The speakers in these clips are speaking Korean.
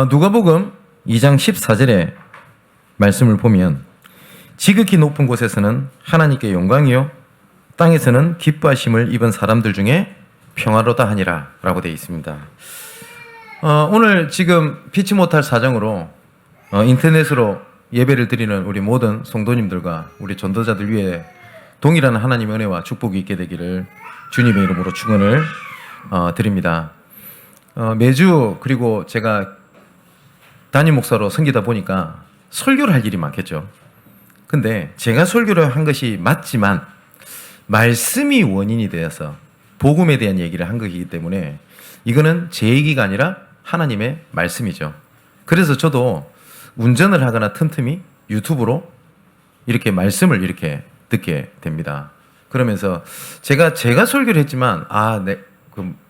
누가복음 2장 14절의 말씀을 보면 지극히 높은 곳에서는 하나님께 영광이요 땅에서는 기뻐하심을 입은 사람들 중에 평화로다 하니라 라고 되어 있습니다. 오늘 지금 피치 못할 사정으로 인터넷으로 예배를 드리는 우리 모든 성도님들과 우리 전도자들 위해 동일한 하나님의 은혜와 축복이 있게 되기를 주님의 이름으로 축원을 드립니다. 매주 그리고 제가 담임 목사로 섬기다 보니까 설교를 할 일이 많겠죠. 근데 제가 설교를 한 것이 맞지만 말씀이 원인이 되어서 복음에 대한 얘기를 한 것이기 때문에 이거는 제 얘기가 아니라 하나님의 말씀이죠. 그래서 저도 운전을 하거나 틈틈이 유튜브로 이렇게 말씀을 이렇게 듣게 됩니다. 그러면서 제가 설교를 했지만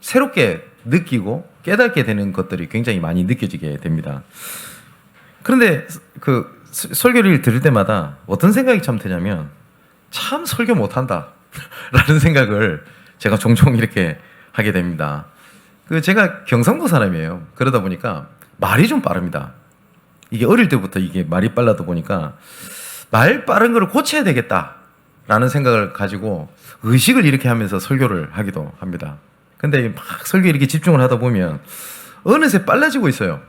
새롭게 느끼고 깨닫게 되는 것들이 굉장히 많이 느껴지게 됩니다. 그런데 그 설교를 들을 때마다 어떤 생각이 참 드냐면 참 설교 못한다 라는 생각을 제가 종종 이렇게 하게 됩니다. 제가 경상도 사람이에요. 그러다 보니까 말이 좀 빠릅니다. 이게 어릴 때부터 이게 말이 빨라다 보니까 말 빠른 거를 고쳐야 되겠다 라는 생각을 가지고 의식을 이렇게 하면서 설교를 하기도 합니다. 근데 막 설교에 이렇게 집중을 하다 보면 어느새 빨라지고 있어요.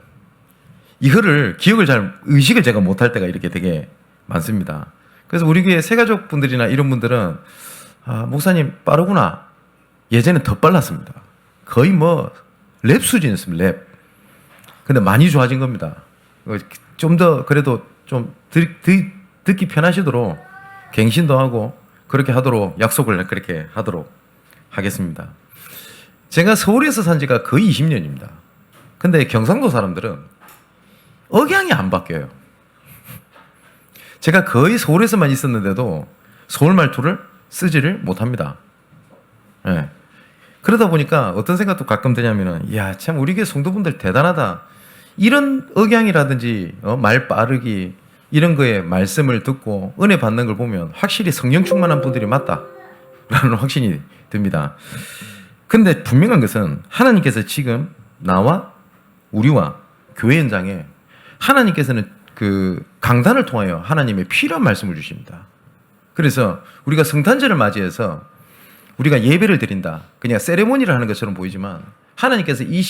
이거를 의식을 제가 못할 때가 이렇게 되게 많습니다. 그래서 우리 교회 새가족 분들이나 이런 분들은 목사님 빠르구나. 예전엔 더 빨랐습니다. 거의 랩 수준이었습니다. 랩. 근데 많이 좋아진 겁니다. 좀 더 그래도 좀 듣기 편하시도록 갱신도 하고 그렇게 하도록 약속을 그렇게 하도록 하겠습니다. 제가 서울에서 산 지가 거의 20년입니다. 근데 경상도 사람들은 억양이 안 바뀌어요. 제가 거의 서울에서만 있었는데도 서울 말투를 쓰지를 못합니다. 네. 그러다 보니까 어떤 생각도 가끔 드냐면은, 참 우리 교회 성도분들 대단하다. 이런 억양이라든지 말 빠르기 이런 거에 말씀을 듣고 은혜 받는 걸 보면 확실히 성령 충만한 분들이 맞다라는 확신이 듭니다. 근데 분명한 것은 하나님께서 지금 나와 우리와 교회 현장에 하나님께서는 그 강단을 통하여 하나님의 필요한 말씀을 주십니다. 그래서 우리가 성탄절을 맞이해서 우리가 예배를 드린다. 그냥 세레모니를 하는 것처럼 보이지만 하나님께서 이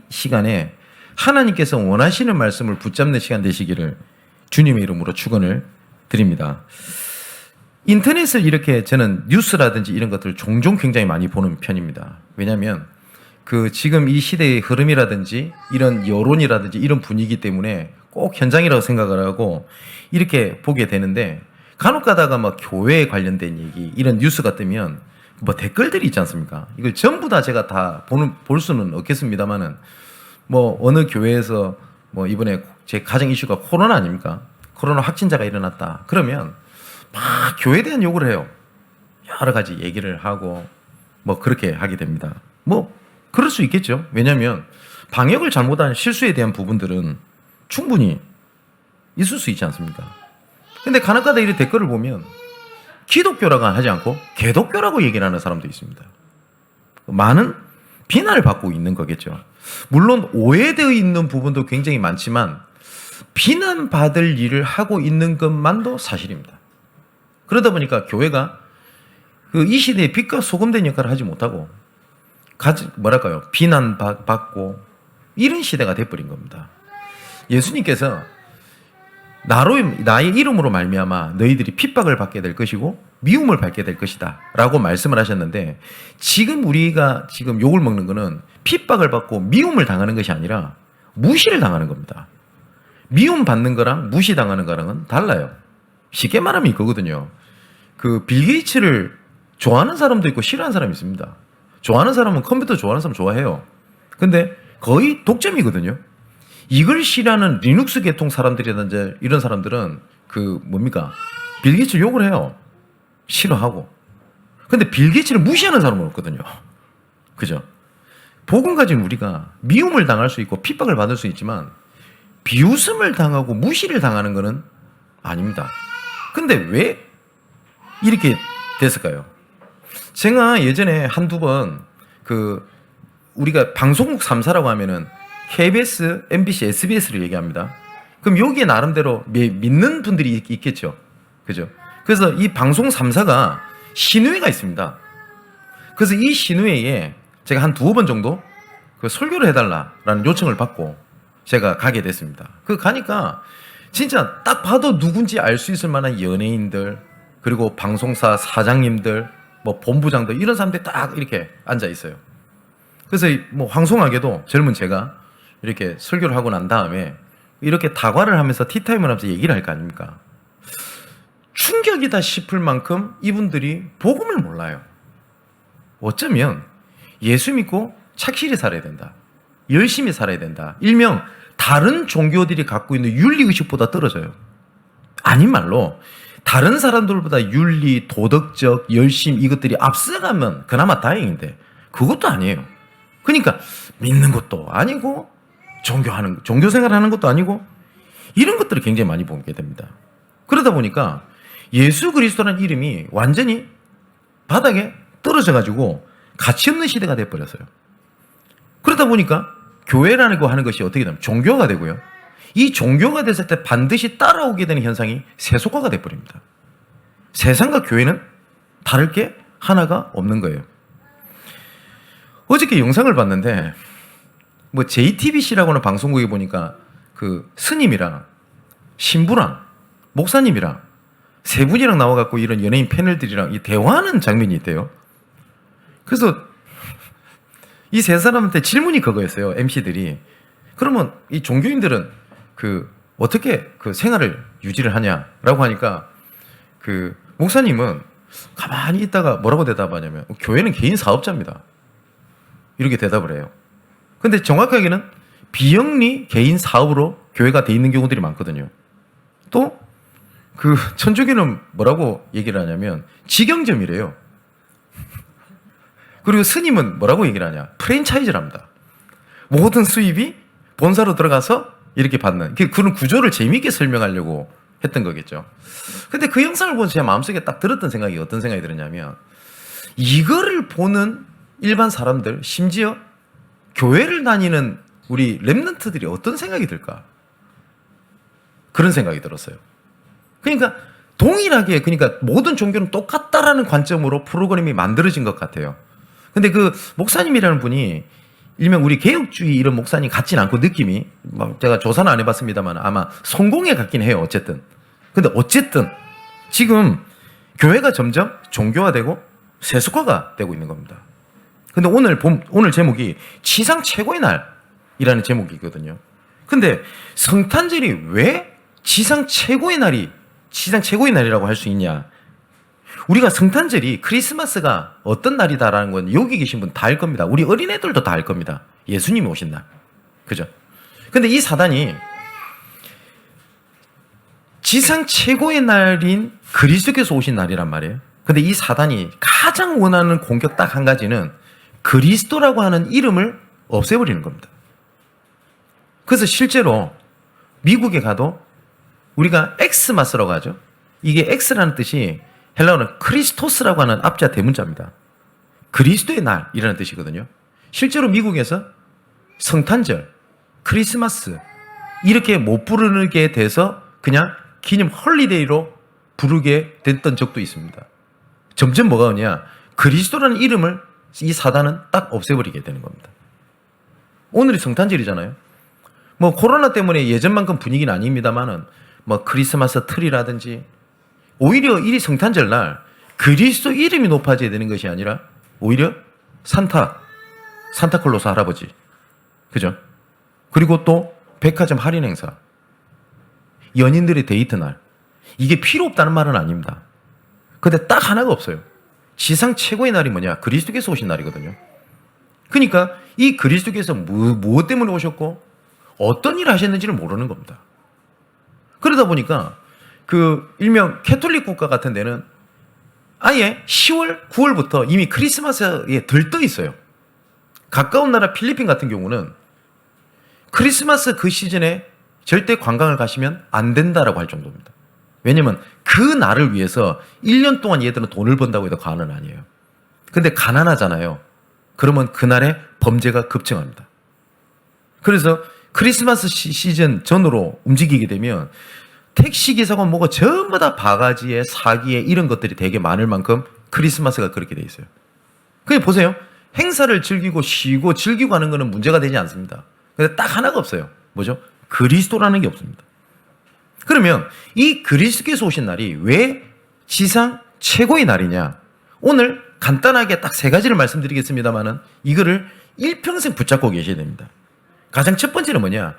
시간에 하나님께서 원하시는 말씀을 붙잡는 시간 되시기를 주님의 이름으로 축원을 드립니다. 인터넷을 이렇게 저는 뉴스라든지 이런 것들을 종종 굉장히 많이 보는 편입니다. 왜냐하면 지금 이 시대의 흐름이라든지 이런 여론이라든지 이런 분위기 때문에 꼭 현장이라고 생각을 하고 이렇게 보게 되는데 간혹 가다가 교회에 관련된 얘기 이런 뉴스가 뜨면 댓글들이 있지 않습니까? 이걸 전부 다 제가 다 볼 수는 없겠습니다만은 어느 교회에서 이번에 제 가장 이슈가 코로나 아닙니까? 코로나 확진자가 일어났다. 그러면 막 교회에 대한 욕을 해요. 여러 가지 얘기를 하고 그렇게 하게 됩니다. 그럴 수 있겠죠. 왜냐하면 방역을 잘못한 실수에 대한 부분들은 충분히 있을 수 있지 않습니까? 근데 간혹가다 이 댓글을 보면 기독교라고 하지 않고 개독교라고 얘기를 하는 사람도 있습니다. 많은 비난을 받고 있는 거겠죠. 물론 오해되어 있는 부분도 굉장히 많지만 비난받을 일을 하고 있는 것만도 사실입니다. 그러다 보니까 교회가 이 시대에 빛과 소금된 역할을 하지 못하고 비난받고 이런 시대가 돼버린 겁니다. 예수님께서 나의 이름으로 말미암아 너희들이 핍박을 받게 될 것이고 미움을 받게 될 것이다 라고 말씀을 하셨는데 지금 우리가 지금 욕을 먹는 것은 핍박을 받고 미움을 당하는 것이 아니라 무시를 당하는 겁니다. 미움 받는 거랑 무시당하는 거랑은 달라요. 쉽게 말하면 이거거든요. 빌 게이츠를 좋아하는 사람도 있고 싫어하는 사람이 있습니다. 좋아하는 사람은 컴퓨터 좋아하는 사람 좋아해요. 근데 거의 독점이거든요. 이걸 싫어하는 리눅스 계통 사람들이라든지 이런 사람들은 빌 게이츠를 욕을 해요. 싫어하고. 근데 빌 게이츠를 무시하는 사람은 없거든요. 그죠? 복음 가진 우리가 미움을 당할 수 있고 핍박을 받을 수 있지만 비웃음을 당하고 무시를 당하는 것은 아닙니다. 근데 왜 이렇게 됐을까요? 제가 예전에 한두 번 그 우리가 방송국 3사라고 하면은 KBS, MBC, SBS를 얘기합니다. 그럼 여기에 나름대로 믿는 분들이 있겠죠. 그죠? 그래서 이 방송 3사가 신우회가 있습니다. 그래서 이 신우회에 제가 한 두어 번 정도 그 설교를 해달라라는 요청을 받고 제가 가게 됐습니다. 그 가니까 진짜 딱 봐도 누군지 알 수 있을 만한 연예인들, 그리고 방송사 사장님들, 뭐 본부장들, 이런 사람들이 딱 이렇게 앉아 있어요. 그래서 뭐 황송하게도 젊은 제가 이렇게 설교를 하고 난 다음에 이렇게 다과를 하면서 티타임을 하면서 얘기를 할 거 아닙니까? 충격이다 싶을 만큼 이분들이 복음을 몰라요. 어쩌면 예수 믿고 착실히 살아야 된다, 열심히 살아야 된다, 일명 다른 종교들이 갖고 있는 윤리의식보다 떨어져요. 아닌 말로 다른 사람들보다 윤리, 도덕적, 열심, 이것들이 앞서가면 그나마 다행인데 그것도 아니에요. 그러니까 믿는 것도 아니고 종교 생활하는 것도 아니고 이런 것들을 굉장히 많이 보게 됩니다. 그러다 보니까 예수 그리스도라는 이름이 완전히 바닥에 떨어져 가지고 가치 없는 시대가 돼버렸어요. 그러다 보니까 교회라는 거 하는 것이 어떻게 되면 종교가 되고요. 이 종교가 됐을 때 반드시 따라오게 되는 현상이 세속화가 돼버립니다. 세상과 교회는 다를 게 하나가 없는 거예요. 어저께 영상을 봤는데 뭐 JTBC라고 하는 방송국에 보니까 그 스님이랑 신부랑 목사님이랑 세 분이랑 나와갖고 이런 연예인 패널들이랑 이 대화하는 장면이 있대요. 그래서 이 세 사람한테 질문이 그거였어요. MC들이. 그러면 이 종교인들은 그 어떻게 그 생활을 유지를 하냐라고 하니까 그 목사님은 가만히 있다가 뭐라고 대답하냐면 교회는 개인 사업자입니다, 이렇게 대답을 해요. 근데 정확하게는 비영리 개인 사업으로 교회가 돼 있는 경우들이 많거든요. 또 그 천주교는 뭐라고 얘기를 하냐면 직영점이래요. 그리고 스님은 뭐라고 얘기를 하냐, 프랜차이즈랍니다. 모든 수입이 본사로 들어가서 이렇게 받는 그런 구조를 재미있게 설명하려고 했던 거겠죠. 근데 그 영상을 보면서 제 마음속에 딱 들었던 생각이 어떤 생각이 들었냐면, 이거를 보는 일반 사람들, 심지어 교회를 다니는 우리 랩런트들이 어떤 생각이 들까? 그런 생각이 들었어요. 그러니까 동일하게, 그러니까 모든 종교는 똑같다라는 관점으로 프로그램이 만들어진 것 같아요. 근데 그 목사님이라는 분이 일명 우리 개혁주의 이런 목사님 같진 않고 느낌이, 제가 조사는 안 해봤습니다만 아마 성공에 같긴 해요. 어쨌든. 근데 어쨌든 지금 교회가 점점 종교화되고 세속화가 되고 있는 겁니다. 근데 오늘 제목이 지상 최고의 날이라는 제목이거든요. 근데 성탄절이 왜 지상 최고의 날이라고 할 수 있냐? 우리가 성탄절이 크리스마스가 어떤 날이다라는 건 여기 계신 분 다 알 겁니다. 우리 어린애들도 다 알 겁니다. 예수님이 오신 날. 그죠? 근데 이 사단이 지상 최고의 날인 그리스도께서 오신 날이란 말이에요. 근데 이 사단이 가장 원하는 공격 딱 한 가지는 그리스도라고 하는 이름을 없애버리는 겁니다. 그래서 실제로 미국에 가도 우리가 엑스마스라고 하죠. 이게 엑스라는 뜻이 헬라어는 크리스토스라고 하는 앞자 대문자입니다. 그리스도의 날이라는 뜻이거든요. 실제로 미국에서 성탄절, 크리스마스 이렇게 못 부르게 돼서 그냥 기념 헐리데이로 부르게 됐던 적도 있습니다. 점점 뭐가 오냐, 그리스도라는 이름을 이 사단은 딱 없애버리게 되는 겁니다. 오늘이 성탄절이잖아요. 뭐 코로나 때문에 예전만큼 분위기는 아닙니다만은 뭐 크리스마스 트리라든지, 오히려 이 성탄절 날 그리스도 이름이 높아져야 되는 것이 아니라 오히려 산타클로스 할아버지, 그죠? 그리고 또 백화점 할인 행사, 연인들의 데이트 날, 이게 필요 없다는 말은 아닙니다. 근데 딱 하나가 없어요. 지상 최고의 날이 뭐냐? 그리스도께서 오신 날이거든요. 그러니까 이 그리스도께서 무엇 때문에 오셨고 어떤 일을 하셨는지를 모르는 겁니다. 그러다 보니까 그 일명 캐톨릭 국가 같은 데는 아예 10월, 9월부터 이미 크리스마스에 들떠 있어요. 가까운 나라 필리핀 같은 경우는 크리스마스 그 시즌에 절대 관광을 가시면 안 된다라고 할 정도입니다. 왜냐면 그 날을 위해서 1년 동안 얘들은 돈을 번다고 해도 과언은 아니에요. 근데 가난하잖아요. 그러면 그날에 범죄가 급증합니다. 그래서 크리스마스 시즌 전으로 움직이게 되면 택시기사가 뭐가 전부 다 바가지에 사기에 이런 것들이 되게 많을 만큼 크리스마스가 그렇게 돼 있어요. 그게 보세요. 행사를 즐기고 쉬고 즐기고 하는 거는 문제가 되지 않습니다. 근데 딱 하나가 없어요. 뭐죠? 그리스도라는 게 없습니다. 그러면 이 그리스도께서 오신 날이 왜 지상 최고의 날이냐? 오늘 간단하게 딱 세 가지를 말씀드리겠습니다만은 이거를 일평생 붙잡고 계셔야 됩니다. 가장 첫 번째는 뭐냐?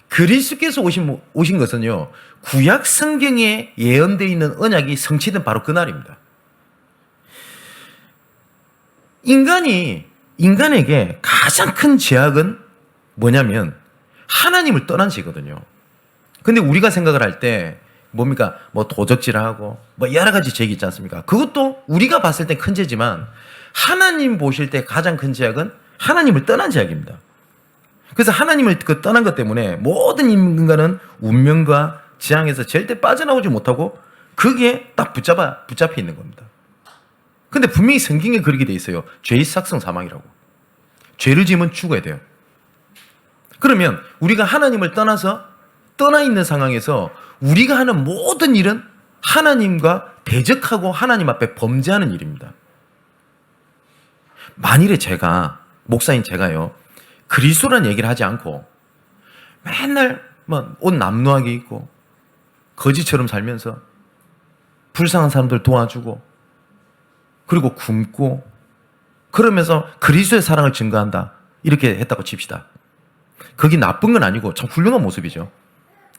그리스도께서 오신 것은요, 구약 성경에 예언되어 있는 언약이 성취된 바로 그 날입니다. 인간에게 가장 큰 죄악은 뭐냐면 하나님을 떠난 죄거든요. 근데 우리가 생각을 할 때 뭡니까? 뭐 도적질하고 뭐 여러 가지 죄가 있지 않습니까? 그것도 우리가 봤을 때 큰 죄지만 하나님 보실 때 가장 큰 죄악은 하나님을 떠난 죄악입니다. 그래서 하나님을 떠난 것 때문에 모든 인간은 운명과 재앙에서 절대 빠져나오지 못하고 그게 딱 붙잡혀 있는 겁니다. 근데 분명히 성경에 그렇게 돼 있어요. 죄의 삭성 사망이라고. 죄를 지으면 죽어야 돼요. 그러면 우리가 하나님을 떠나 있는 상황에서 우리가 하는 모든 일은 하나님과 대적하고 하나님 앞에 범죄하는 일입니다. 만일에 목사인 제가요, 그리스도라는 얘기를 하지 않고 맨날 옷 남루하게 입고 거지처럼 살면서 불쌍한 사람들 도와주고 그리고 굶고 그러면서 그리스도의 사랑을 증거한다 이렇게 했다고 칩시다. 그게 나쁜 건 아니고 참 훌륭한 모습이죠.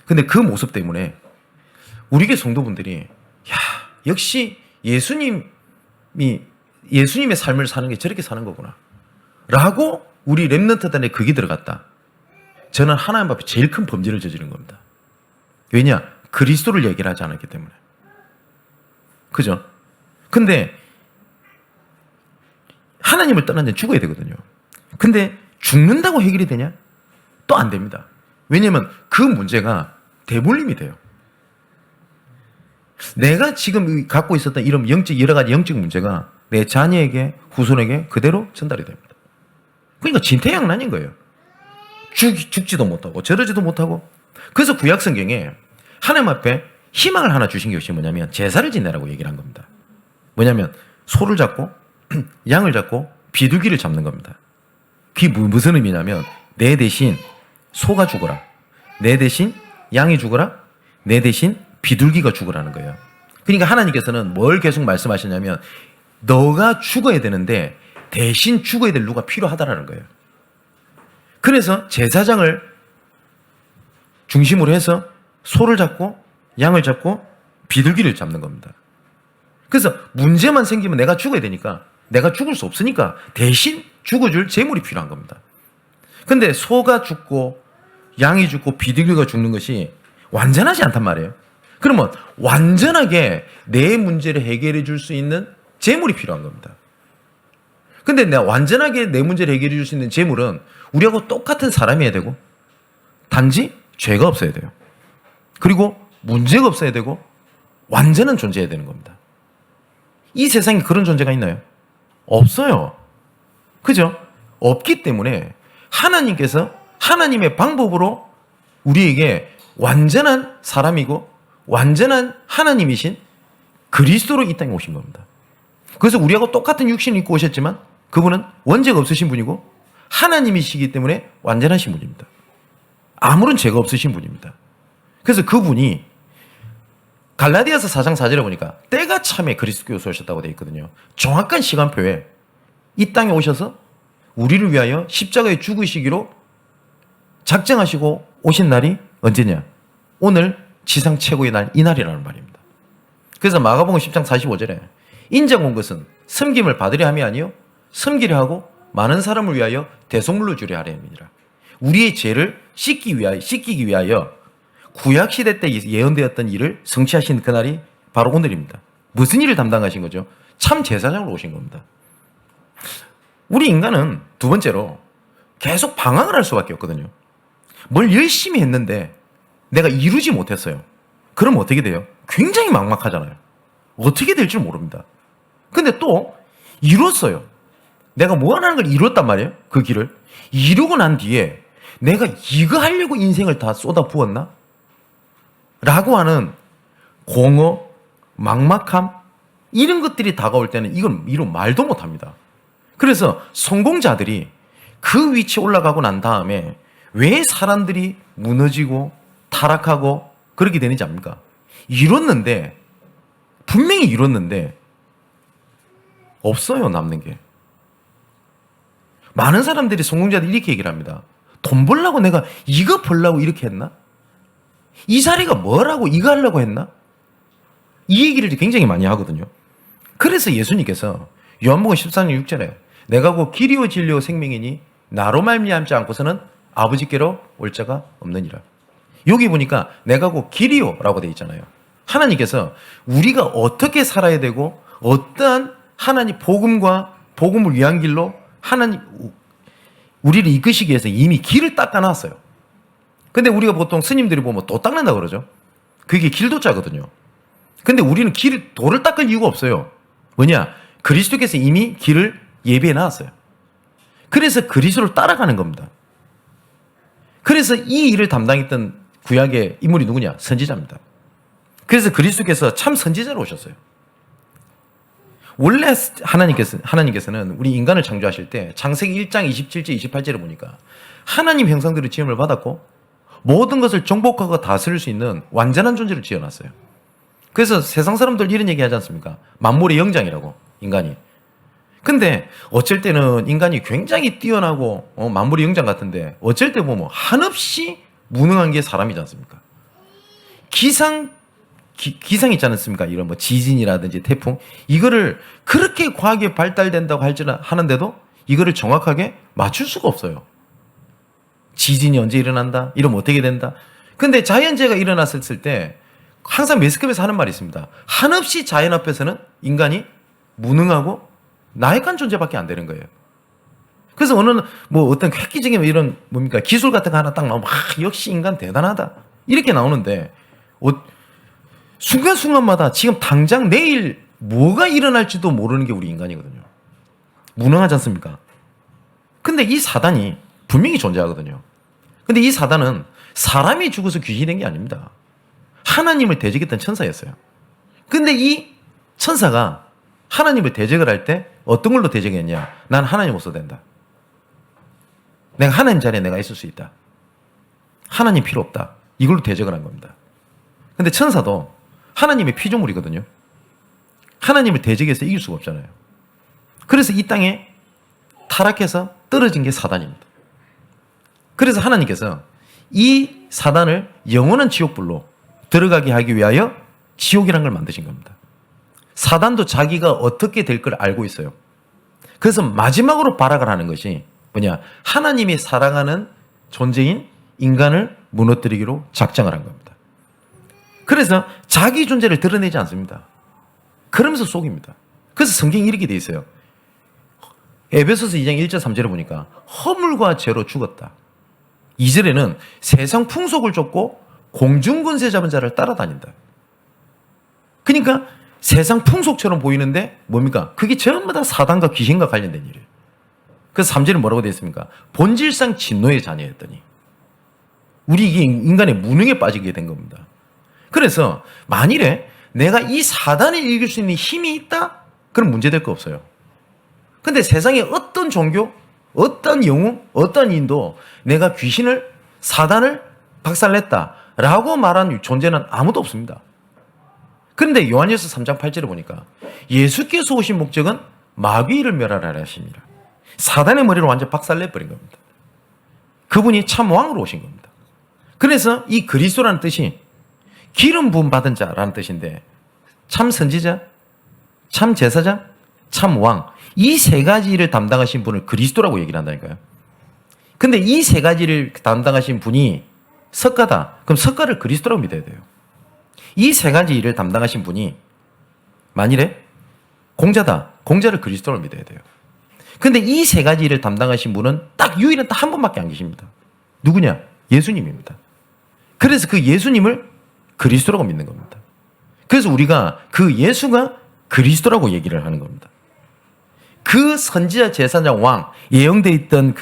근데 그 모습 때문에 우리 교회 성도분들이 역시 예수님의 삶을 사는 게 저렇게 사는 거구나 라고 우리 렘넌트단에 그게 들어갔다. 저는 하나님 앞에 제일 큰 범죄를 저지른 겁니다. 왜냐? 그리스도를 얘기를 하지 않았기 때문에. 그죠? 근데 하나님을 떠난 자는 죽어야 되거든요. 근데 죽는다고 해결이 되냐? 또 안 됩니다. 왜냐하면 그 문제가 대물림이 돼요. 내가 지금 갖고 있었던 이런 여러 가지 영적 문제가 내 자녀에게, 후손에게 그대로 전달이 됩니다. 그러니까 진퇴양난인 거예요. 죽지도 못하고 저러지도 못하고. 그래서 구약 성경에 하나님 앞에 희망을 하나 주신 것이 뭐냐면 제사를 지내라고 얘기를 한 겁니다. 뭐냐면 소를 잡고 양을 잡고 비둘기를 잡는 겁니다. 그게 무슨 의미냐면 내 대신 소가 죽어라, 내 대신 양이 죽어라, 내 대신 비둘기가 죽으라는 거예요. 그러니까 하나님께서는 뭘 계속 말씀하시냐면 너가 죽어야 되는데 대신 죽어야 될 누가 필요하다라는 거예요. 그래서 제사장을 중심으로 해서 소를 잡고 양을 잡고 비둘기를 잡는 겁니다. 그래서 문제만 생기면 내가 죽어야 되니까, 내가 죽을 수 없으니까 대신 죽어줄 재물이 필요한 겁니다. 근데 소가 죽고 양이 죽고 비둘기가 죽는 것이 완전하지 않단 말이에요. 그러면 완전하게 내 문제를 해결해 줄 수 있는 재물이 필요한 겁니다. 근데 내가 완전하게 내 문제를 해결해 줄 수 있는 재물은 우리하고 똑같은 사람이어야 되고 단지 죄가 없어야 돼요. 그리고 문제가 없어야 되고 완전한 존재해야 되는 겁니다. 이 세상에 그런 존재가 있나요? 없어요. 그죠? 없기 때문에 하나님께서 하나님의 방법으로 우리에게 완전한 사람이고 완전한 하나님이신 그리스도로 이 땅에 오신 겁니다. 그래서 우리하고 똑같은 육신을 입고 오셨지만 그분은 원죄가 없으신 분이고 하나님이시기 때문에 완전하신 분입니다. 아무런 죄가 없으신 분입니다. 그래서 그분이 갈라디아서 4장 4절에 보니까 때가 참에 그리스도께서 오셨다고 되어 있거든요. 정확한 시간표에 이 땅에 오셔서 우리를 위하여 십자가에 죽으시기로 작정하시고 오신 날이 언제냐? 오늘 지상 최고의 날, 이 날이라는 말입니다. 그래서 마가복음 10장 45절에 인자가 온 것은 섬김을 받으려 함이 아니요 섬기려 하고 많은 사람을 위하여 대속물로 주려 하려 함이니라. 우리의 죄를 씻기기 위하여 구약시대 때 예언되었던 일을 성취하신 그날이 바로 오늘입니다. 무슨 일을 담당하신 거죠? 참 제사장으로 오신 겁니다. 우리 인간은 두 번째로 계속 방황을 할 수밖에 없거든요. 뭘 열심히 했는데 내가 이루지 못했어요. 그럼 어떻게 돼요? 굉장히 막막하잖아요. 어떻게 될 줄 모릅니다. 근데 또 이뤘어요. 내가 뭐 하는 걸 이뤘단 말이에요. 그 길을. 이루고 난 뒤에 내가 이거 하려고 인생을 다 쏟아 부었나? 라고 하는 공허, 막막함, 이런 것들이 다가올 때는 이런 말도 못 합니다. 그래서 성공자들이 그 위치에 올라가고 난 다음에 왜 사람들이 무너지고 타락하고 그렇게 되는지 압니까? 이뤘는데, 분명히 이뤘는데 없어요, 남는 게. 많은 사람들이 성공자들이 이렇게 얘기를 합니다. 돈 벌려고 내가 이거 벌려고 이렇게 했나? 이 자리가 뭐라고 이거 하려고 했나? 이 얘기를 굉장히 많이 하거든요. 그래서 예수님께서 요한복음 14장 6절에 내가 곧 길이요 진리요 생명이니 나로 말미암지 않고서는 아버지께로 올 자가 없느니라. 여기 보니까 내가 곧 길이요라고 되어 있잖아요. 하나님께서 우리가 어떻게 살아야 되고 어떠한 하나님 복음을 위한 길로 하나님 우리를 이끄시기 위해서 이미 길을 닦아놨어요. 근데 우리가 보통 스님들이 보면 도 닦는다 그러죠. 그게 길도자거든요. 근데 우리는 도를 닦을 이유가 없어요. 뭐냐? 그리스도께서 이미 길을 예비해 놨어요. 그래서 그리스도를 따라가는 겁니다. 그래서 이 일을 담당했던 구약의 인물이 누구냐? 선지자입니다. 그래서 그리스도께서 참 선지자로 오셨어요. 원래 하나님께서는 우리 인간을 창조하실 때 창세기 1장 27절 28절을 보니까 하나님 형상대로 지음을 받았고 모든 것을 정복하고 다스릴 수 있는 완전한 존재를 지어놨어요. 그래서 세상 사람들 이런 얘기 하지 않습니까? 만물의 영장이라고, 인간이. 근데 어쩔 때는 인간이 굉장히 뛰어나고 만물의 영장 같은데 어쩔 때 보면 한없이 무능한 게 사람이지 않습니까? 기상 있지 않습니까? 이런 뭐 지진이라든지 태풍, 이거를 그렇게 과학이 발달된다고 하는데도 이거를 정확하게 맞출 수가 없어요. 지진이 언제 일어난다? 이러면 어떻게 된다? 근데 자연재해가 일어났을 때 항상 매스컴에서 하는 말이 있습니다. 한없이 자연 앞에서는 인간이 무능하고 나약한 존재밖에 안 되는 거예요. 그래서 어떤 획기적인 이런 기술 같은 거 하나 딱 나오면 역시 인간 대단하다 이렇게 나오는데 순간순간마다 지금 당장 내일 뭐가 일어날지도 모르는 게 우리 인간이거든요. 무능하지 않습니까? 근데 이 사단이 분명히 존재하거든요. 근데 이 사단은 사람이 죽어서 귀신이 된 게 아닙니다. 하나님을 대적했던 천사였어요. 근데 이 천사가 하나님을 대적을 할 때 어떤 걸로 대적했냐? 난 하나님 없어도 된다. 내가 하나님 자리에 내가 있을 수 있다. 하나님 필요 없다. 이걸로 대적을 한 겁니다. 근데 천사도 하나님의 피조물이거든요. 하나님을 대적해서 이길 수가 없잖아요. 그래서 이 땅에 타락해서 떨어진 게 사단입니다. 그래서 하나님께서 이 사단을 영원한 지옥불로 들어가게 하기 위하여 지옥이라는 걸 만드신 겁니다. 사단도 자기가 어떻게 될 걸 알고 있어요. 그래서 마지막으로 발악을 하는 것이 뭐냐? 하나님이 사랑하는 존재인 인간을 무너뜨리기로 작정을 한 겁니다. 그래서 자기 존재를 드러내지 않습니다. 그러면서 속입니다. 그래서 성경이 이렇게 돼 있어요. 에베소서 2장 1절 3절에 보니까 허물과 죄로 죽었다. 2절에는 세상 풍속을 쫓고 공중권세 잡은 자를 따라다닌다. 그러니까 세상 풍속처럼 보이는데 뭡니까? 그게 전부 다 사단과 귀신과 관련된 일이에요. 그래서 3절에 뭐라고 되어 있습니까? 본질상 진노의 자녀였더니 우리 이게 인간의 무능에 빠지게 된 겁니다. 그래서 만일에 내가 이 사단을 이길 수 있는 힘이 있다? 그럼 문제될 거 없어요. 근데 세상에 어떤 종교, 어떤 영웅, 어떤 인도 내가 귀신을, 사단을 박살냈다라고 말한 존재는 아무도 없습니다. 그런데 요한일서 3장 8절에 보니까 예수께서 오신 목적은 마귀를 멸하라 하십니다. 사단의 머리를 완전 박살내버린 겁니다. 그분이 참 왕으로 오신 겁니다. 그래서 이 그리스도라는 뜻이 기름 부음 받은 자라는 뜻인데 참 선지자, 참 제사장, 참 왕, 이 세 가지를 담당하신 분을 그리스도라고 얘기를 한다니까요. 근데 이 세 가지를 담당하신 분이 석가다. 그럼 석가를 그리스도라고 믿어야 돼요. 이 세 가지 일을 담당하신 분이 만일에 공자다. 공자를 그리스도라고 믿어야 돼요. 근데 이 세 가지 일을 담당하신 분은 딱 유일한 딱 한 분밖에 안 계십니다. 누구냐? 예수님입니다. 그래서 그 예수님을 그리스도라고 믿는 겁니다. 그래서 우리가 그 예수가 그리스도라고 얘기를 하는 겁니다. 그 선지자 제사장 왕 예언되었던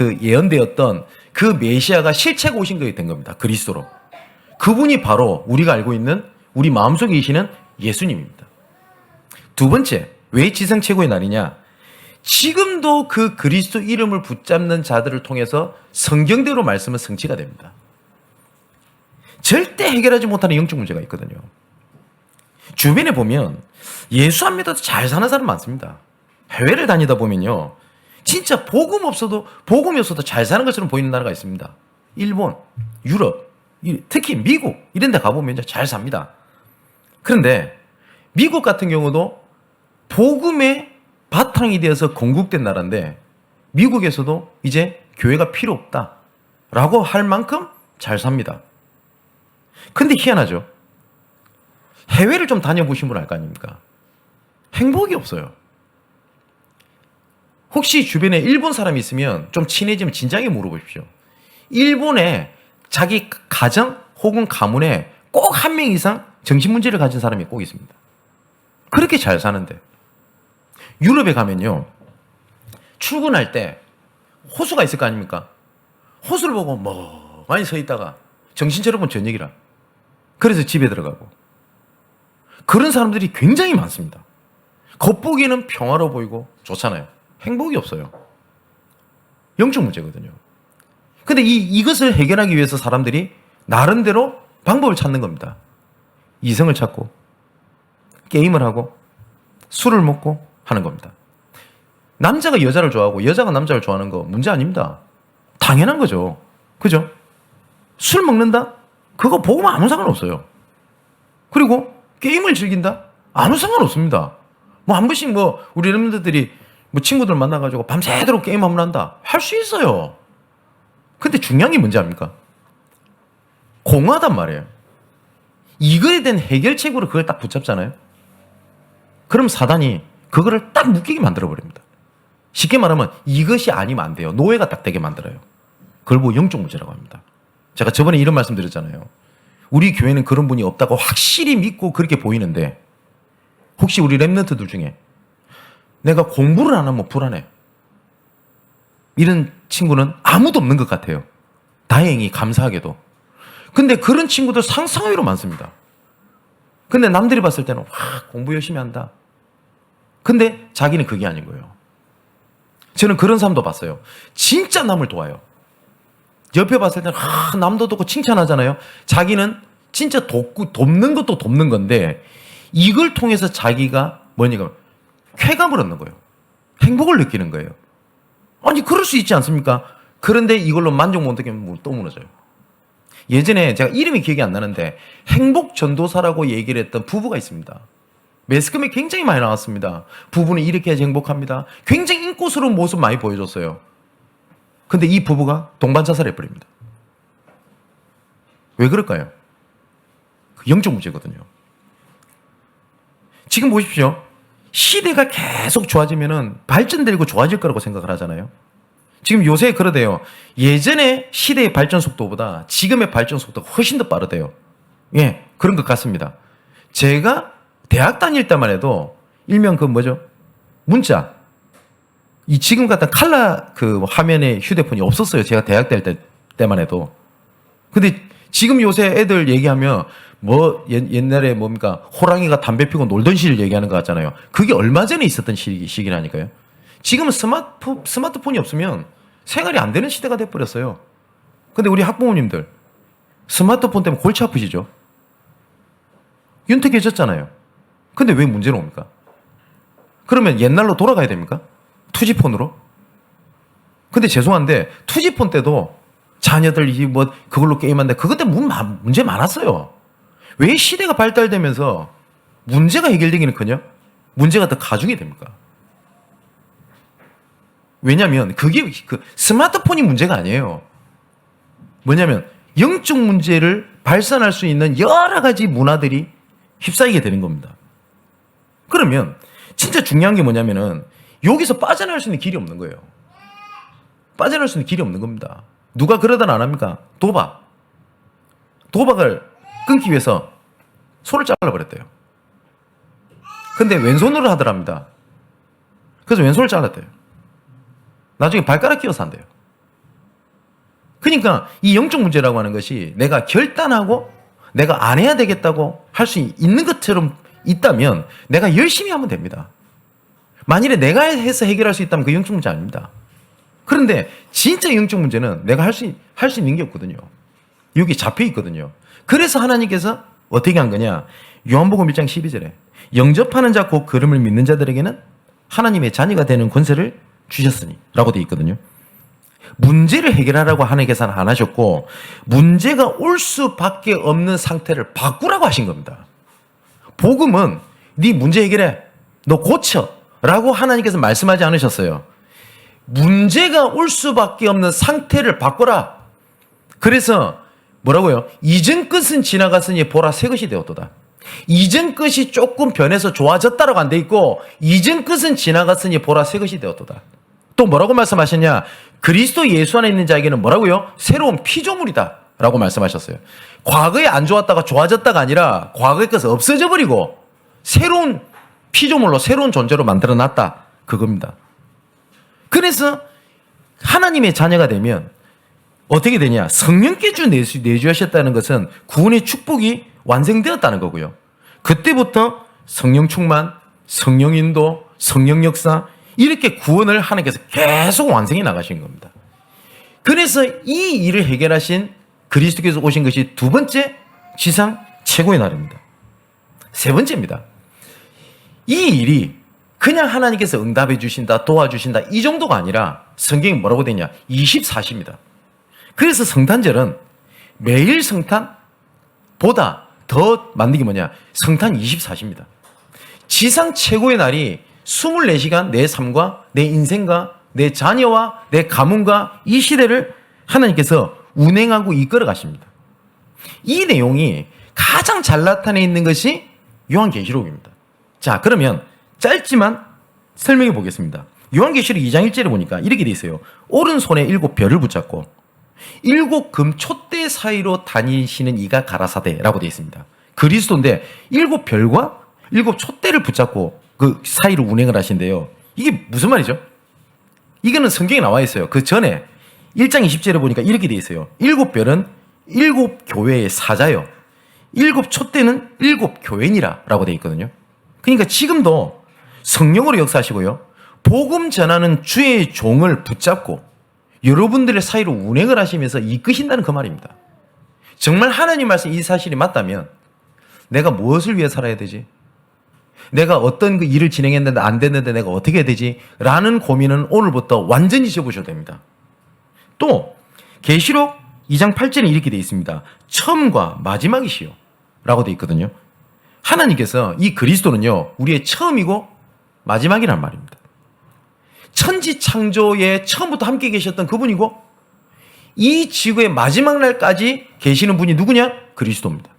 그 메시아가 실체가 오신 것이 된 겁니다. 그리스도로. 그분이 바로 우리가 알고 있는 우리 마음속에 계시는 예수님입니다. 두 번째, 왜 지성 최고의 날이냐? 지금도 그 그리스도 이름을 붙잡는 자들을 통해서 성경대로 말씀은 성취가 됩니다. 절대 해결하지 못하는 영적 문제가 있거든요. 주변에 보면 예수 안 믿어도 잘 사는 사람 많습니다. 해외를 다니다 보면요, 진짜 복음이 없어도 잘 사는 것처럼 보이는 나라가 있습니다. 일본, 유럽, 특히 미국 이런 데 가보면 이제 잘 삽니다. 그런데 미국 같은 경우도 복음의 바탕이 되어서 건국된 나라인데 미국에서도 이제 교회가 필요 없다라고 할 만큼 잘 삽니다. 근데 희한하죠. 해외를 좀 다녀보신 분 알 거 아닙니까? 행복이 없어요. 혹시 주변에 일본 사람이 있으면 좀 친해지면 진작에 물어보십시오. 일본에 자기 가정 혹은 가문에 꼭 한 명 이상 정신문제를 가진 사람이 꼭 있습니다. 그렇게 잘 사는데. 유럽에 가면요, 출근할 때 호수가 있을 거 아닙니까? 호수를 보고 멍하니 서 있다가 정신차려보면 저녁이라. 그래서 집에 들어가고. 그런 사람들이 굉장히 많습니다. 겉보기에는 평화로워 보이고 좋잖아요. 행복이 없어요. 영적 문제거든요. 근데 이것을 해결하기 위해서 사람들이 나름대로 방법을 찾는 겁니다. 이성을 찾고, 게임을 하고, 술을 먹고 하는 겁니다. 남자가 여자를 좋아하고 여자가 남자를 좋아하는 거 문제 아닙니다. 당연한 거죠. 그죠? 술 먹는다? 그거 보고는 아무 상관없어요. 그리고 게임을 즐긴다? 아무 상관없습니다. 뭐 한 번씩 우리 여러분들이 친구들 만나가지고 밤새도록 게임 한번 한다? 할 수 있어요. 근데 중요한 게 뭔지 압니까? 공허하단 말이에요. 이거에 대한 해결책으로 그걸 딱 붙잡잖아요. 그럼 사단이 그거를 딱 묶이게 만들어버립니다. 쉽게 말하면 이것이 아니면 안 돼요. 노예가 딱 되게 만들어요. 그걸 보고 영적 문제라고 합니다. 제가 저번에 이런 말씀 드렸잖아요. 우리 교회는 그런 분이 없다고 확실히 믿고 그렇게 보이는데 혹시 우리 랩런트들 중에 내가 공부를 안 하면 불안해, 이런 친구는 아무도 없는 것 같아요. 다행히 감사하게도. 근데 그런 친구들 상상외로 많습니다. 근데 남들이 봤을 때는 와, 공부 열심히 한다. 근데 자기는 그게 아닌 거예요. 저는 그런 사람도 봤어요. 진짜 남을 도와요. 옆에 봤을 때는 남도 돕고 칭찬하잖아요. 자기는 진짜 돕는 것도 돕는 건데 이걸 통해서 자기가 뭐냐면 쾌감을 얻는 거예요. 행복을 느끼는 거예요. 아니 그럴 수 있지 않습니까? 그런데 이걸로 만족 못하면 또 무너져요. 예전에 제가 이름이 기억이 안 나는데 행복 전도사라고 얘기를 했던 부부가 있습니다. 매스컴에 굉장히 많이 나왔습니다. 부부는 이렇게 해야지 행복합니다. 굉장히 인고스러운 모습 많이 보여줬어요. 근데 이 부부가 동반 자살해버립니다. 왜 그럴까요? 영적 문제거든요. 지금 보십시오. 시대가 계속 좋아지면은 발전되고 좋아질 거라고 생각을 하잖아요. 지금 요새 그러대요. 예전에 시대의 발전 속도보다 지금의 발전 속도가 훨씬 더 빠르대요. 예, 그런 것 같습니다. 제가 대학 다닐 때만 해도 일명 문자. 이 지금 같은 칼라 화면에 휴대폰이 없었어요. 제가 대학 다닐 때만 해도. 근데 지금 요새 애들 얘기하면 옛날에 호랑이가 담배 피고 놀던 시를 얘기하는 것 같잖아요. 그게 얼마 전에 있었던 시기라니까요. 지금은 스마트폰이 없으면 생활이 안 되는 시대가 돼버렸어요. 근데 우리 학부모님들 스마트폰 때문에 골치 아프시죠? 윤택해졌잖아요. 근데 왜 문제는 옵니까? 그러면 옛날로 돌아가야 됩니까? 투지폰으로? 근데 죄송한데 투지폰 때도 자녀들이 그걸로 게임하는데 그것 때문에 문제 많았어요. 왜 시대가 발달되면서 문제가 해결되기는커녕 문제가 더 가중이 됩니까? 왜냐하면 그게 스마트폰이 문제가 아니에요. 뭐냐면 영적 문제를 발산할 수 있는 여러 가지 문화들이 휩싸이게 되는 겁니다. 그러면 진짜 중요한 게 뭐냐면은 여기서 빠져나갈 수 있는 길이 없는 거예요. 빠져나갈 수 있는 길이 없는 겁니다. 누가 그러다 안 합니까? 도박을 끊기 위해서 손을 잘라버렸대요. 근데 왼손으로 하더랍니다. 그래서 왼손을 잘랐대요. 나중에 발가락 끼워서 한대요. 그러니까 이 영적 문제라고 하는 것이 내가 결단하고 내가 안 해야 되겠다고 할 수 있는 것처럼 있다면 내가 열심히 하면 됩니다. 만일에 내가 해서 해결할 수 있다면 그 영적 문제 아닙니다. 그런데 진짜 영적 문제는 내가 할 수 있는 게 없거든요. 여기 잡혀 있거든요. 그래서 하나님께서 어떻게 한 거냐? 요한복음 1장 12절에 영접하는 자 곧 그름을 믿는 자들에게는 하나님의 자녀가 되는 권세를 주셨으니 라고 되어 있거든요. 문제를 해결하라고 하나님께서는 안 하셨고 문제가 올 수밖에 없는 상태를 바꾸라고 하신 겁니다. 복음은 네 문제 해결해, 너 고쳐 라고 하나님께서 말씀하지 않으셨어요. 문제가 올 수밖에 없는 상태를 바꾸라. 그래서 뭐라고요? 이전 것은 지나갔으니 보라 새 것이 되었도다. 이전 것이 조금 변해서 좋아졌다라고 안 돼 있고 이전 것은 지나갔으니 보라 새 것이 되었도다. 또 뭐라고 말씀하셨냐? 그리스도 예수 안에 있는 자에게는 뭐라고요? 새로운 피조물이다 라고 말씀하셨어요. 과거에 안 좋았다가 좋아졌다가 아니라 과거의 것은 없어져 버리고 새로운 피조물로 새로운 존재로 만들어놨다 그겁니다. 그래서 하나님의 자녀가 되면 어떻게 되냐? 성령께서 내주하셨다는 것은 구원의 축복이 완성되었다는 거고요. 그때부터 성령 충만, 성령 인도, 성령 역사 이렇게 구원을 하나님께서 계속 완성해 나가신 겁니다. 그래서 이 일을 해결하신 그리스도께서 오신 것이 두 번째 지상 최고의 날입니다. 세 번째입니다. 이 일이 그냥 하나님께서 응답해 주신다, 도와주신다 이 정도가 아니라 성경이 뭐라고 되냐? 24시입니다. 그래서 성탄절은 매일 성탄보다 더 만든 게 뭐냐? 성탄 24시입니다. 지상 최고의 날이 24시간 내 삶과 내 인생과 내 자녀와 내 가문과 이 시대를 하나님께서 운행하고 이끌어 가십니다. 이 내용이 가장 잘 나타내 있는 것이 요한계시록입니다. 자, 그러면 짧지만 설명해 보겠습니다. 요한계시록 2장 1절에 보니까 이렇게 돼 있어요. 오른손에 7 별을 붙잡고 7 금 촛대 사이로 다니시는 이가 가라사대라고 되어 있습니다. 그리스도인데 7 별과 7 촛대를 붙잡고 그 사이로 운행을 하신대요. 이게 무슨 말이죠? 이거는 성경에 나와 있어요. 그 전에 1장 20절에 보니까 이렇게 되어 있어요. 7 별은 7 교회의 사자요. 7 촛대는 7 교회니라 라고 되어 있거든요. 그러니까 지금도 성령으로 역사하시고요. 복음 전하는 주의 종을 붙잡고 여러분들의 사이로 운행을 하시면서 이끄신다는 그 말입니다. 정말 하나님 말씀 이 사실이 맞다면 내가 무엇을 위해 살아야 되지? 내가 어떤 그 일을 진행했는데 안 됐는데 내가 어떻게 해야 되지? 라는 고민은 오늘부터 완전히 접으셔도 됩니다. 또 계시록 2장 8절에 이렇게 되어 있습니다. 처음과 마지막이시요 라고 되어 있거든요. 하나님께서 이 그리스도는요 우리의 처음이고 마지막이란 말입니다. 천지 창조에 처음부터 함께 계셨던 그분이고 이 지구의 마지막 날까지 계시는 분이 누구냐? 그리스도입니다.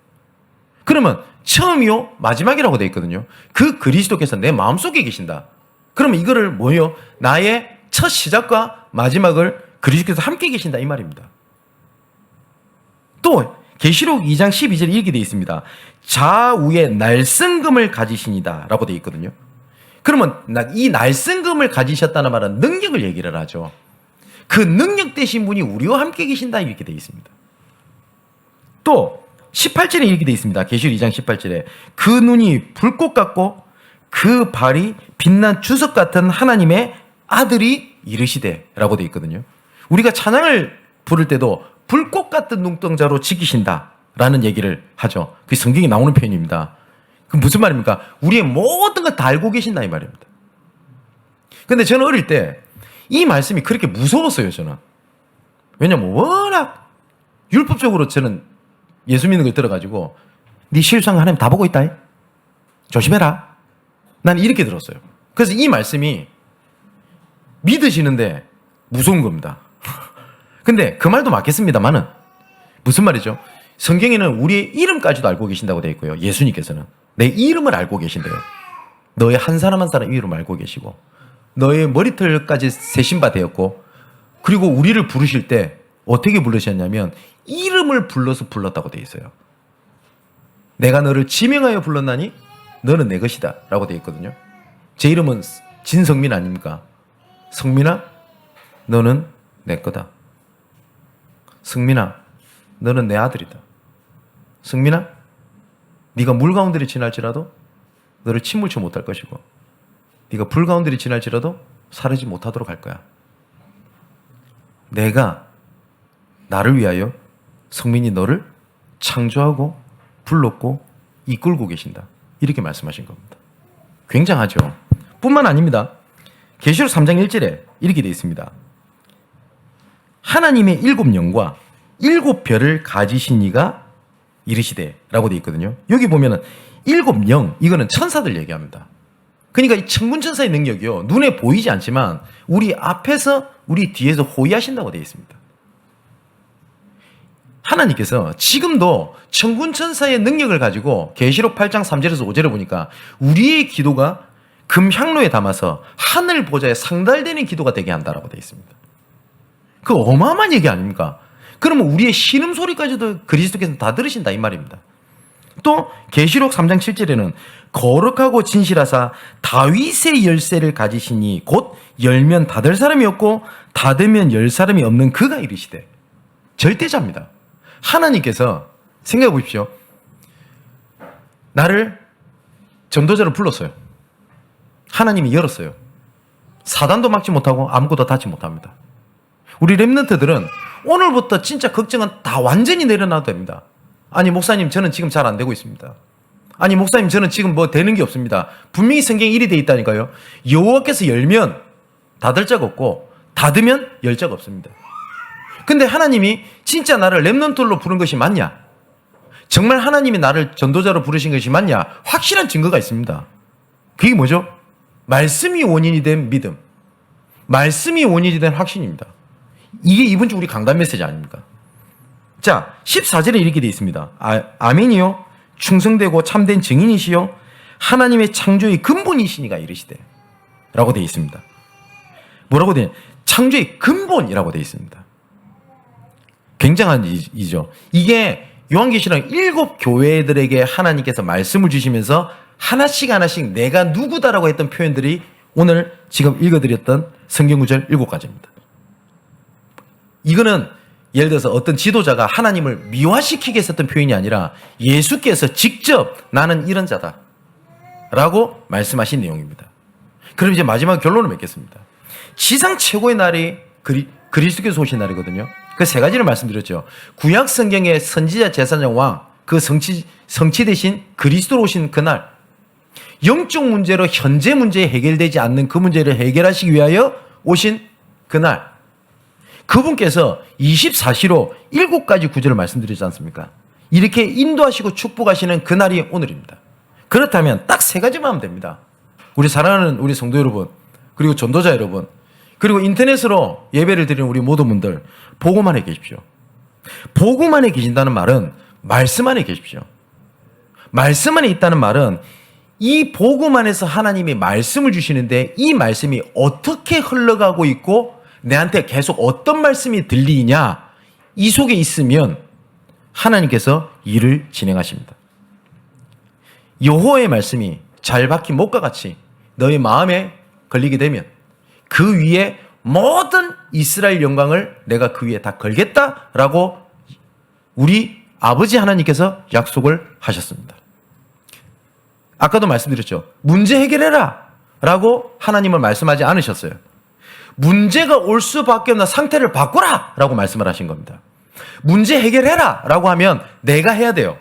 그러면 처음이요 마지막이라고 되어 있거든요. 그 그리스도께서 내 마음속에 계신다. 그러면 이거를 뭐예요? 나의 첫 시작과 마지막을 그리스도께서 함께 계신다 이 말입니다. 또 계시록 2장 12절에 이렇게 되어 있습니다. 좌우에 날성금을 가지시니다 라고 되어 있거든요. 그러면 이 날성금을 가지셨다는 말은 능력을 얘기를 하죠. 그 능력 되신 분이 우리와 함께 계신다 이렇게 되어 있습니다. 또 18절에 이렇게 되어 있습니다. 계시록 2장 18절에 그 눈이 불꽃 같고 그 발이 빛난 주석 같은 하나님의 아들이 이르시되 라고 되어 있거든요. 우리가 찬양을 부를 때도 불꽃 같은 눈동자로 지키신다 라는 얘기를 하죠. 그게 성경에 나오는 표현입니다. 그 무슨 말입니까? 우리의 모든 걸 다 알고 계신다 이 말입니다. 근데 저는 어릴 때 이 말씀이 그렇게 무서웠어요. 저는. 왜냐면 워낙 율법적으로 저는 예수 믿는 걸 들어가지고 네 실수한 거 하나님 다 보고 있다. 조심해라. 난 이렇게 들었어요. 그래서 이 말씀이 믿으시는데 무서운 겁니다. 근데 그 말도 맞겠습니다만은 무슨 말이죠? 성경에는 우리의 이름까지도 알고 계신다고 되어 있고요. 예수님께서는 내 이름을 알고 계신대요. 너의 한 사람 한 사람 이름 알고 계시고 너의 머리털까지 세신 바 되었고 그리고 우리를 부르실 때 어떻게 부르셨냐면 이름을 불러서 불렀다고 되어 있어요. 내가 너를 지명하여 불렀나니 너는 내 것이다 라고 되어 있거든요. 제 이름은 진성민 아닙니까? 성민아, 너는 내 거다. 성민아, 너는 내 아들이다. 성민아, 네가 물 가운데를 지날지라도 너를 침몰치 못할 것이고 네가 불 가운데를 지날지라도 사르지 못하도록 할 거야. 내가 나를 위하여 성민이 너를 창조하고 불렀고 이끌고 계신다. 이렇게 말씀하신 겁니다. 굉장하죠. 뿐만 아닙니다. 계시록 3장 1절에 이렇게 되어 있습니다. 하나님의 7영과 7별을 가지신 이가 이르시되 라고 되어 있거든요. 여기 보면은 7영, 이거는 천사들 얘기합니다. 그러니까 이 천군천사의 능력이요, 눈에 보이지 않지만 우리 앞에서 우리 뒤에서 호위하신다고 되어 있습니다. 하나님께서 지금도 천군천사의 능력을 가지고 계시록 8장 3절에서 5절을 보니까 우리의 기도가 금향로에 담아서 하늘 보좌에 상달되는 기도가 되게 한다라고 되어 있습니다. 그 어마어마한 얘기 아닙니까? 그러면 우리의 신음소리까지도 그리스도께서 다 들으신다 이 말입니다. 또 계시록 3장 7절에는 거룩하고 진실하사 다윗의 열쇠를 가지시니 곧 열면 닫을 사람이 없고 닫으면 열 사람이 없는 그가 이르시되. 절대자입니다. 하나님께서 생각해 보십시오. 나를 전도자로 불렀어요. 하나님이 열었어요. 사단도 막지 못하고 아무것도 닫지 못합니다. 우리 렘넌트들은 오늘부터 진짜 걱정은 다 완전히 내려놔도 됩니다. 아니 목사님 저는 지금 잘 안 되고 있습니다. 아니 목사님 저는 지금 뭐 되는 게 없습니다. 분명히 성경에 일이 돼 있다니까요. 여호와께서 열면 닫을 자가 없고 닫으면 열 자가 없습니다. 근데 하나님이 진짜 나를 렘넌트로 부른 것이 맞냐? 정말 하나님이 나를 전도자로 부르신 것이 맞냐? 확실한 증거가 있습니다. 그게 뭐죠? 말씀이 원인이 된 믿음, 말씀이 원인이 된 확신입니다. 이게 이번 주 우리 강단 메시지 아닙니까? 자, 14절에 이렇게 되어 있습니다. 아멘이요 충성되고 참된 증인이시요 하나님의 창조의 근본이시니가 이르시되 라고 되어 있습니다. 뭐라고 되어 있냐? 창조의 근본이라고 되어 있습니다. 굉장한 이죠. 이게 요한계시록 7교회들에게 하나님께서 말씀을 주시면서 하나씩 하나씩 내가 누구다라고 했던 표현들이 오늘 지금 읽어드렸던 성경구절 7가지입니다. 이거는 예를 들어서 어떤 지도자가 하나님을 미화시키게 했었던 표현이 아니라 예수께서 직접 나는 이런 자다 라고 말씀하신 내용입니다. 그럼 이제 마지막 결론을 맺겠습니다. 지상 최고의 날이 그리스도께서 오신 날이거든요. 그 세 가지를 말씀드렸죠. 구약 성경의 선지자, 제사장, 왕, 그 성취 대신 그리스도로 오신 그날, 영적 문제로 현재 문제에 해결되지 않는 그 문제를 해결하시기 위하여 오신 그날, 그분께서 24시로 7가지 구절을 말씀드리지 않습니까? 이렇게 인도하시고 축복하시는 그날이 오늘입니다. 그렇다면 딱 3가지만 하면 됩니다. 우리 사랑하는 우리 성도 여러분, 그리고 전도자 여러분, 그리고 인터넷으로 예배를 드리는 우리 모든 분들, 복음 안에 계십시오. 복음 안에 계신다는 말은 말씀 안에 계십시오. 말씀 안에 있다는 말은 이 복음 안에서 하나님이 말씀을 주시는데 이 말씀이 어떻게 흘러가고 있고 내한테 계속 어떤 말씀이 들리냐, 이 속에 있으면 하나님께서 일을 진행하십니다. 여호와의 말씀이 잘 박힌 못과 같이 너의 마음에 걸리게 되면 그 위에 모든 이스라엘 영광을 내가 그 위에 다 걸겠다라고 우리 아버지 하나님께서 약속을 하셨습니다. 아까도 말씀드렸죠. 문제 해결해라 라고 하나님은 말씀하지 않으셨어요. 문제가 올 수밖에 없는 상태를 바꾸라 라고 말씀을 하신 겁니다. 문제 해결해라 라고 하면 내가 해야 돼요.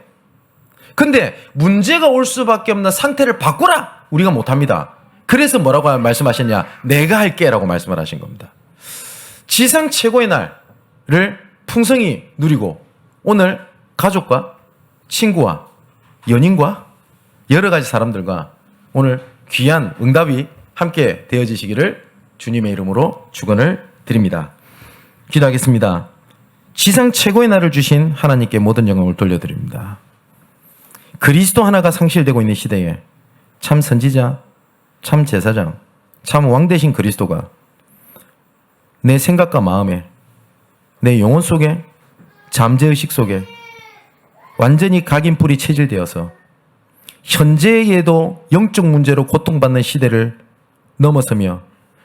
근데 문제가 올 수밖에 없는 상태를 바꾸라 우리가 못합니다. 그래서 뭐라고 말씀하셨냐? 내가 할게 라고 말씀을 하신 겁니다. 지상 최고의 날을 풍성히 누리고 오늘 가족과 친구와 연인과 여러 가지 사람들과 오늘 귀한 응답이 함께 되어지시기를 주님의 이름으로 축원을 드립니다. 기도하겠습니다. 지상 최고의 날을 주신 하나님께 모든 영광을 돌려드립니다. 그리스도 하나가 상실되고 있는 시대에 참 선지자, 참 제사장, 참 왕 되신 그리스도가 내 생각과 마음에, 내 영혼 속에, 잠재의식 속에 완전히 각인뿔이 체질되어서 현재에도 영적 문제로 고통받는 시대를 넘어서며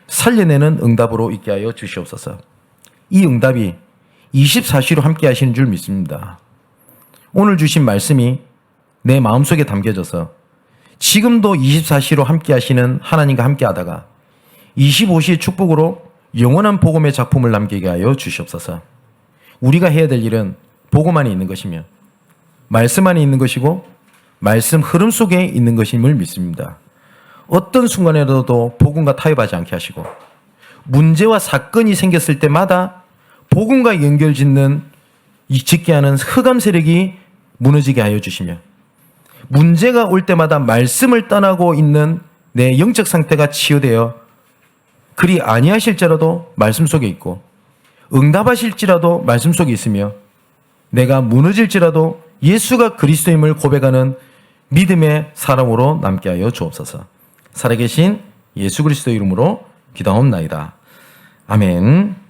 살려내는 응답으로 있게 하여 주시옵소서. 이 응답이 24시로 함께 하시는 줄 믿습니다. 오늘 주신 말씀이 내 마음속에 담겨져서 지금도 24시로 함께 하시는 하나님과 함께 하다가 25시의 축복으로 영원한 복음의 작품을 남기게 하여 주시옵소서. 우리가 해야 될 일은 복음 안에 있는 것이며 말씀 안에 있는 것이고 말씀 흐름 속에 있는 것임을 믿습니다. 어떤 순간에라도 복음과 타협하지 않게 하시고 문제와 사건이 생겼을 때마다 복음과 연결짓는 짓게 하는 흑암 세력이 무너지게 하여 주시며 문제가 올 때마다 말씀을 떠나고 있는 내 영적 상태가 치유되어 그리 아니하실지라도 말씀 속에 있고 응답하실지라도 말씀 속에 있으며 내가 무너질지라도 예수가 그리스도임을 고백하는 믿음의 사람으로 남게 하여 주옵소서. 살아계신 예수 그리스도 이름으로 기도하옵나이다. 아멘.